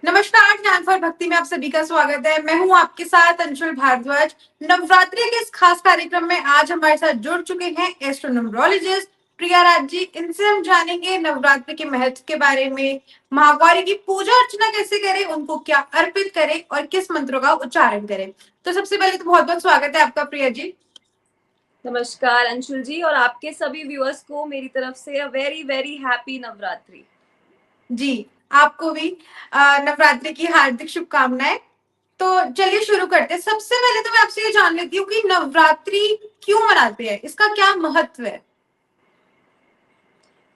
नमस्कार, ज्ञान फॉर भक्ति में आप सभी का स्वागत है। मैं हूं आपके साथ अंशुल भारद्वाज। नवरात्रि के इस खास कार्यक्रम में आज हमारे साथ जुड़ चुके हैं एस्ट्रोन्यूमरोलॉजिस्ट प्रिया राज जी। इनसे हम जानेंगे नवरात्रि के महत्व के बारे में, महागौरी की पूजा अर्चना कैसे करें, उनको क्या अर्पित करें और किस मंत्रों का उच्चारण करें। तो सबसे पहले तो बहुत बहुत स्वागत है आपका प्रिया जी। नमस्कार अंशुल जी, और आपके सभी व्यूअर्स को मेरी तरफ से a very very happy Navratri. जी, आपको भी नवरात्रि की हार्दिक शुभकामनाएं। तो चलिए शुरू करते हैं। सबसे पहले तो मैं आपसे ये जान लेती हूँ कि नवरात्रि क्यों मनाते हैं, इसका क्या महत्व है।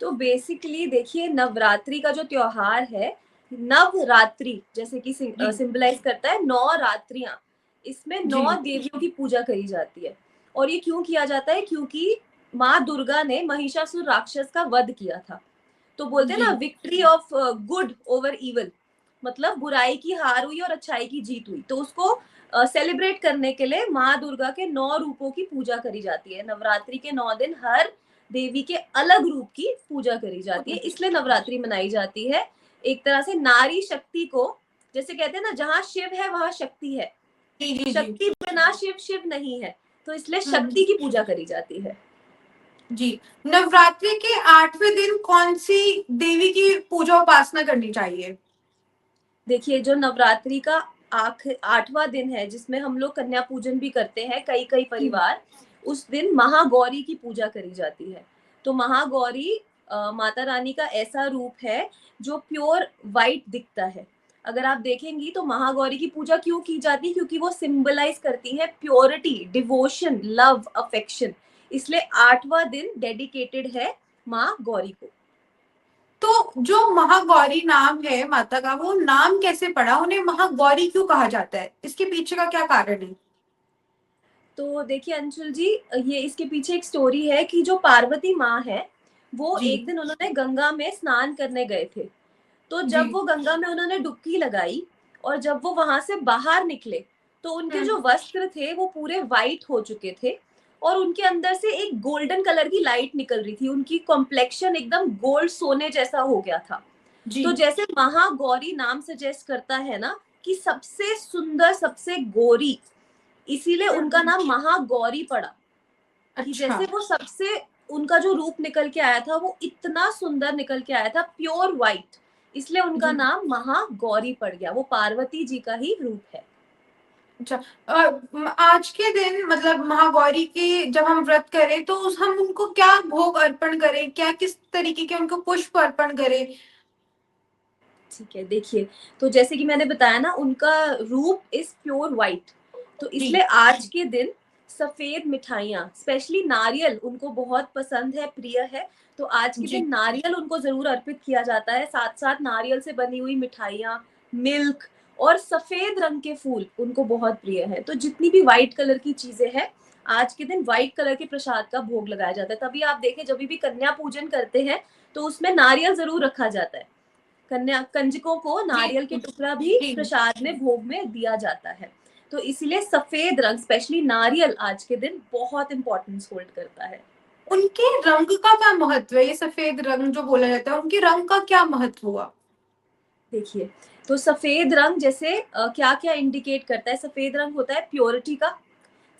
तो बेसिकली देखिए, नवरात्रि का जो त्योहार है, नवरात्रि जैसे कि जी सिंबलाइज करता है 9 रात्रियां। इसमें 9 जी देवियों की पूजा करी जाती है। और ये क्यों किया जाता है? क्योंकि माँ दुर्गा ने महिषासुर राक्षस का वध किया था। तो बोलते हैं जी ना, victory of good over evil, मतलब बुराई की हार हुई और अच्छाई की जीत हुई। तो उसको सेलिब्रेट करने के लिए माँ दुर्गा के 9 रूपों की पूजा करी जाती है। नवरात्रि के 9 दिन हर देवी के अलग रूप की पूजा करी जाती है, इसलिए नवरात्रि मनाई जाती है। एक तरह से नारी शक्ति को, जैसे कहते हैं ना, जहाँ शिव है वहां शक्ति है, जी जी जी शक्ति बिना शिव शिव नहीं है। तो इसलिए हम्म, शक्ति की पूजा करी जाती है। जी। नवरात्रि के 8वें दिन कौन सी देवी की पूजा उपासना करनी चाहिए। देखिए, जो नवरात्रि का 8वां दिन है, जिसमें हम लोग कन्या पूजन भी करते हैं, कई कई जी परिवार, उस दिन महागौरी की पूजा करी जाती है। तो महागौरी माता रानी का ऐसा रूप है जो प्योर वाइट दिखता है। अगर आप देखेंगी तो महागौरी की पूजा क्यों की जाती है? क्योंकि वो सिंबलाइज करती है प्योरिटी, डिवोशन, लव, अफेक्शन। इसलिए 8वां दिन डेडिकेटेड है माँ गौरी को। तो जो महागौरी नाम है माता का, वो नाम कैसे पड़ा, उन्हें महागौरी क्यों कहा जाता है, इसके पीछे का क्या कारण है। तो देखिए अंशुल जी, ये इसके पीछे एक स्टोरी है कि जो पार्वती माँ है, वो जी एक दिन उन्होंने गंगा में स्नान करने गए थे। तो जी जब वो गंगा में उन्होंने डुबकी लगाई और जब वो वहां से बाहर निकले, तो उनके जो हम्म, वस्त्र थे वो पूरे वाइट हो चुके थे, और उनके अंदर से एक गोल्डन कलर की लाइट निकल रही थी। उनकी कॉम्प्लेक्शन एकदम गोल्ड सोने जैसा हो गया था। जी तो जैसे महागौरी नाम सजेस्ट करता है ना, कि सबसे सुंदर, सबसे गोरी, इसीलिए उनका हम्म, नाम महागौरी पड़ा। कि अच्छा जैसे वो सबसे, उनका जो रूप निकल के आया था वो इतना सुंदर निकल के आया था, प्योर वाइट, इसलिए उनका जी नाम महागौरी पड़ गया। वो पार्वती जी का ही रूप है। अच्छा। आज के दिन मतलब महागौरी के जब हम व्रत करें तो हम उनको क्या भोग अर्पण करें, क्या किस तरीके के उनको पुष्प अर्पण करें। ठीक है, देखिए, तो जैसे कि मैंने बताया ना, उनका रूप इज प्योर वाइट। तो जी इसलिए आज के दिन सफेद मिठाइयाँ, स्पेशली नारियल, उनको बहुत पसंद है, प्रिय है। तो आज के जी दिन नारियल उनको जरूर अर्पित किया जाता है। साथ साथ नारियल से बनी हुई मिठाइयाँ, मिल्क और सफेद रंग के फूल उनको बहुत प्रिय है। तो जितनी भी व्हाइट कलर की चीजें हैं, आज के दिन व्हाइट कलर के प्रसाद का भोग लगाया जाता है। तभी आप देखें, जब भी कन्या पूजन करते हैं तो उसमें नारियल जरूर रखा जाता है। कन्या कंजकों को जी नारियल के टुकड़ा भी जी प्रसाद में, भोग में दिया जाता है। तो इसलिए सफेद रंग, स्पेशली नारियल, आज के दिन बहुत इंपॉर्टेंस होल्ड करता है। उनके रंग का क्या महत्व है, ये सफेद रंग जो बोला जाता है, उनके रंग का क्या महत्व हुआ। देखिए, तो सफेद रंग जैसे क्या क्या इंडिकेट करता है? सफेद रंग होता है प्योरिटी का,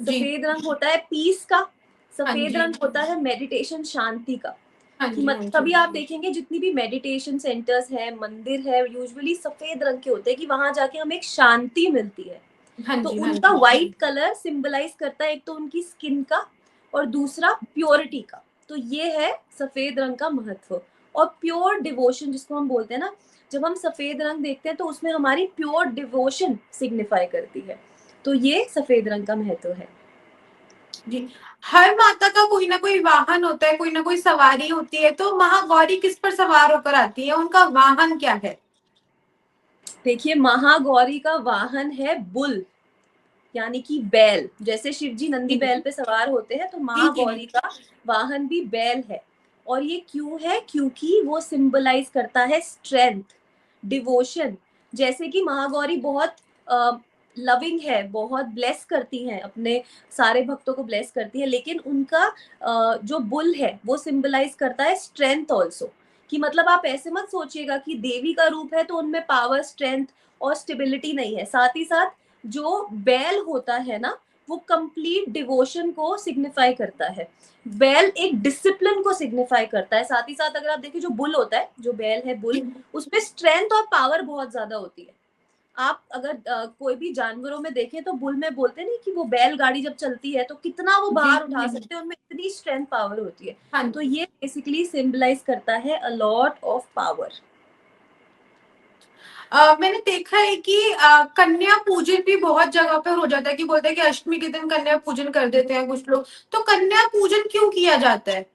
जी सफेद रंग होता है पीस का, हाँ सफेद जी रंग होता है मेडिटेशन, शांति का। हाँ कि जी हाँ मत जी तभी आप देखेंगे जितनी भी मेडिटेशन सेंटर्स है, मंदिर है, यूजुअली सफेद रंग के होते हैं, कि वहां जाके हमें एक शांति मिलती है। हाँ तो जी हाँ उनका जी व्हाइट कलर सिंबलाइज करता है एक तो उनकी स्किन का, और दूसरा प्योरिटी का। तो ये है सफेद रंग का महत्व। और प्योर डिवोशन जिसको हम बोलते हैं ना, जब हम सफेद रंग देखते हैं तो उसमें हमारी प्योर डिवोशन सिग्निफाई करती है। तो ये सफेद रंग का महत्व है। जी। हर माता का कोई ना कोई वाहन होता है, कोई ना कोई सवारी होती है, तो महागौरी किस पर सवार होकर आती है, उनका वाहन क्या है। देखिए, महागौरी का वाहन है बुल, यानी कि बैल। जैसे शिव जी नंदी जी बैल पे सवार होते हैं, तो जी जी महागौरी का वाहन भी बैल है। और ये क्यों है? क्योंकि वो सिंबलाइज करता है स्ट्रेंथ, डिवोशन। जैसे कि महागौरी बहुत लविंग है, बहुत ब्लेस करती हैं, अपने सारे भक्तों को ब्लेस करती है, लेकिन उनका जो बुल है वो सिंबलाइज करता है स्ट्रेंथ ऑल्सो, कि मतलब आप ऐसे मत सोचिएगा कि देवी का रूप है तो उनमें पावर, स्ट्रेंथ और स्टेबिलिटी नहीं है। साथ ही साथ जो बैल होता है ना, वो कंप्लीट डिवोशन को सिग्निफाई करता है। बैल एक डिसिप्लिन को सिग्निफाई करता है। साथ ही साथ अगर आप देखिए जो बुल होता है, जो बैल है बुल, उसमें स्ट्रेंथ और पावर बहुत ज्यादा होती है। आप अगर कोई भी जानवरों में देखें तो बुल में बोलते नहीं कि वो बैलगाड़ी जब चलती है तो कितना वो भार उठा सकते हैं, उनमें इतनी स्ट्रेंथ पावर होती है। हाँ तो ये बेसिकली सिंबलाइज करता है अ लॉट ऑफ पावर। मैंने देखा है कि कन्या पूजन भी बहुत जगह पर हो जाता है, कि बोलते हैं कि अष्टमी के दिन कन्या पूजन कर देते हैं कुछ लोग। तो कन्या पूजन क्यों किया जाता है?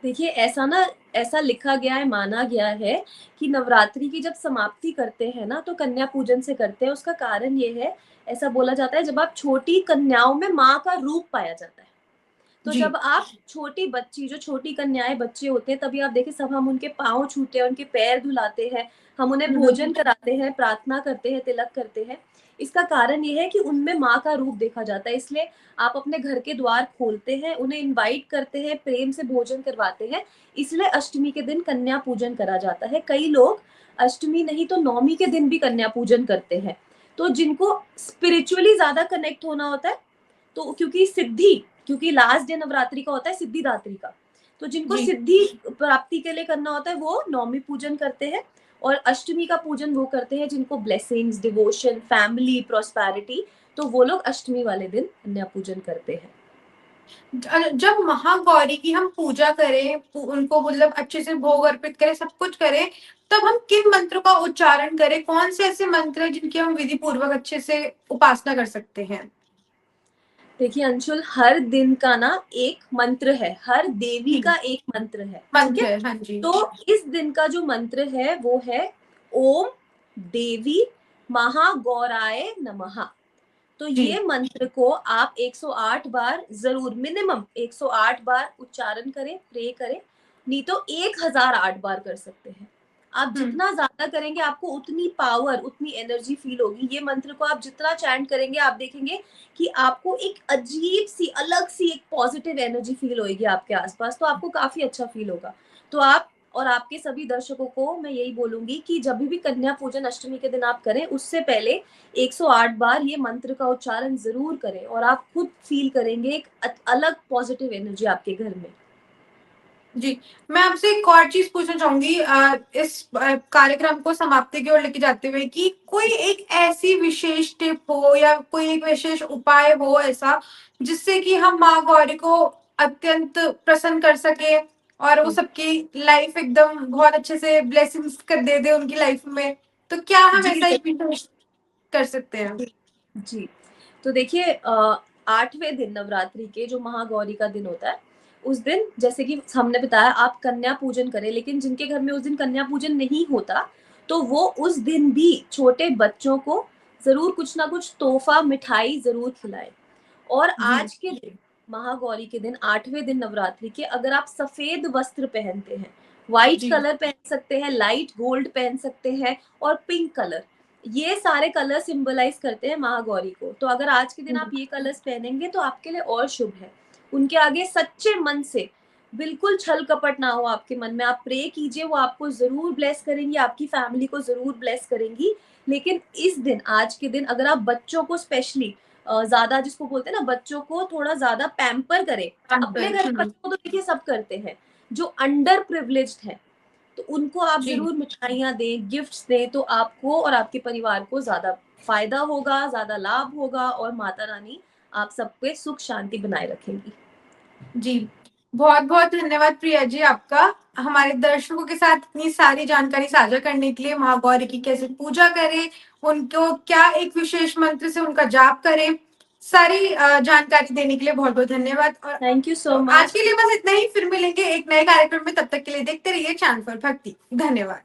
देखिए ऐसा ना, ऐसा लिखा गया है, माना गया है कि नवरात्रि की जब समाप्ति करते हैं ना तो कन्या पूजन से करते हैं। उसका कारण ये है, ऐसा बोला जाता है, जब आप छोटी कन्याओं में माँ का रूप पाया जाता है। तो जी जब आप छोटी बच्ची, जो छोटी कन्याएं बच्चे होते हैं, तभी आप देखिए सब हम उनके पाँव छूते हैं, उनके पैर धुलाते हैं, हम उन्हें भोजन कराते हैं, प्रार्थना करते हैं, तिलक करते हैं। इसका कारण ये है कि उनमें माँ का रूप देखा जाता है। इसलिए आप अपने घर के द्वार खोलते हैं, उन्हें इनवाइट करते हैं, प्रेम से भोजन करवाते हैं। इसलिए अष्टमी के दिन कन्या पूजन करा जाता है। कई लोग अष्टमी नहीं तो नौमी के दिन भी कन्या पूजन करते हैं। तो जिनको स्पिरिचुअली ज्यादा कनेक्ट होना होता है, तो क्योंकि लास्ट डे नवरात्रि का होता है सिद्धिदात्री का, तो जिनको जी सिद्धि प्राप्ति के लिए करना होता है वो नौमी पूजन करते हैं। और अष्टमी का पूजन वो करते हैं जिनको ब्लेसिंग्स, डिवोशन, फैमिली, प्रॉस्पेरिटी, तो वो लोग अष्टमी वाले दिन कन्या पूजन करते हैं। जब महागौरी की हम पूजा करें, उनको मतलब अच्छे से भोग अर्पित करें, सब कुछ करें, तब हम किन मंत्रों का उच्चारण करें? कौन से ऐसे मंत्र हैं जिनकी हम विधि पूर्वक अच्छे से उपासना कर सकते हैं? देखिए अंशुल, हर दिन का ना एक मंत्र है, हर देवी का एक मंत्र है, ठीक मंत्र है। है, हाँ जी। तो इस दिन का जो मंत्र है वो है ओम देवी महागौराय नमः। तो जी ये मंत्र को आप 108 बार जरूर, मिनिमम 108 बार उच्चारण करें, प्रे करें। नहीं तो 1008 बार कर सकते हैं। आप जितना ज्यादा करेंगे आपको उतनी पावर, उतनी एनर्जी फील होगी। ये मंत्र को आप जितना चैंट करेंगे आप देखेंगे कि आपको एक अजीब सी, अलग सी एक पॉजिटिव एनर्जी फील होगी आपके आसपास। तो आपको काफी अच्छा फील होगा। तो आप और आपके सभी दर्शकों को मैं यही बोलूंगी कि जब भी कन्या पूजन अष्टमी के दिन आप करें, उससे पहले 108 बार ये मंत्र का उच्चारण जरूर करें और आप खुद फील करेंगे एक अलग पॉजिटिव एनर्जी आपके घर में। जी, मैं आपसे एक और चीज पूछना चाहूंगी, इस कार्यक्रम को समाप्ति की ओर लेके जाते हुए, कि कोई एक ऐसी विशेष टिप हो या कोई एक विशेष उपाय हो ऐसा, जिससे कि हम माँ गौरी को अत्यंत प्रसन्न कर सके और वो सबकी लाइफ एकदम बहुत अच्छे से ब्लेसिंग्स कर दे दे उनकी लाइफ में। तो क्या हम जी ऐसा एक विशेष कर सकते हैं? जी। तो देखिए 8वें दिन नवरात्रि के जो महागौरी का दिन होता है, उस दिन जैसे कि हमने बताया आप कन्या पूजन करें, लेकिन जिनके घर में उस दिन कन्या पूजन नहीं होता, तो वो उस दिन भी छोटे बच्चों को जरूर कुछ ना कुछ तोहफा, मिठाई जरूर खिलाएं। और जी आज के दिन, महागौरी के दिन, 8वें दिन नवरात्रि के, अगर आप सफेद वस्त्र पहनते हैं, व्हाइट जी कलर पहन सकते हैं, लाइट गोल्ड पहन सकते हैं और पिंक कलर, ये सारे कलर सिंबलाइज करते हैं महागौरी को। तो अगर आज के दिन आप ये कलर्स पहनेंगे तो आपके लिए और शुभ है। उनके आगे सच्चे मन से, बिल्कुल छल कपट ना हो आपके मन में, आप प्रे कीजिए, वो आपको जरूर ब्लेस करेंगी, आपकी फैमिली को जरूर ब्लेस करेंगी। लेकिन इस दिन, आज के दिन, अगर आप बच्चों को स्पेशली ज्यादा, जिसको बोलते हैं ना, बच्चों को थोड़ा ज्यादा पैम्पर करें। अपने घर के बच्चों को तो देखिए सब करते हैं, जो अंडर प्रिविलेज्ड है तो उनको आप जी जरूर मिठाइयाँ दें, गिफ्ट्स दें, तो आपको और आपके परिवार को ज्यादा फायदा होगा, ज्यादा लाभ होगा और माता रानी आप सब पे सुख शांति बनाए रखेंगी। जी, बहुत बहुत धन्यवाद प्रिया जी आपका, हमारे दर्शकों के साथ इतनी सारी जानकारी साझा करने के लिए। महागौरी की कैसे पूजा करें, उनको क्या एक विशेष मंत्र से उनका जाप करें, सारी जानकारी देने के लिए बहुत बहुत धन्यवाद। और थैंक यू सो आज मच। के लिए बस इतना ही, फिर मिलेंगे एक नए कार्यक्रम में। तब तक के लिए देखते रहिए चैनल पर भक्ति। धन्यवाद।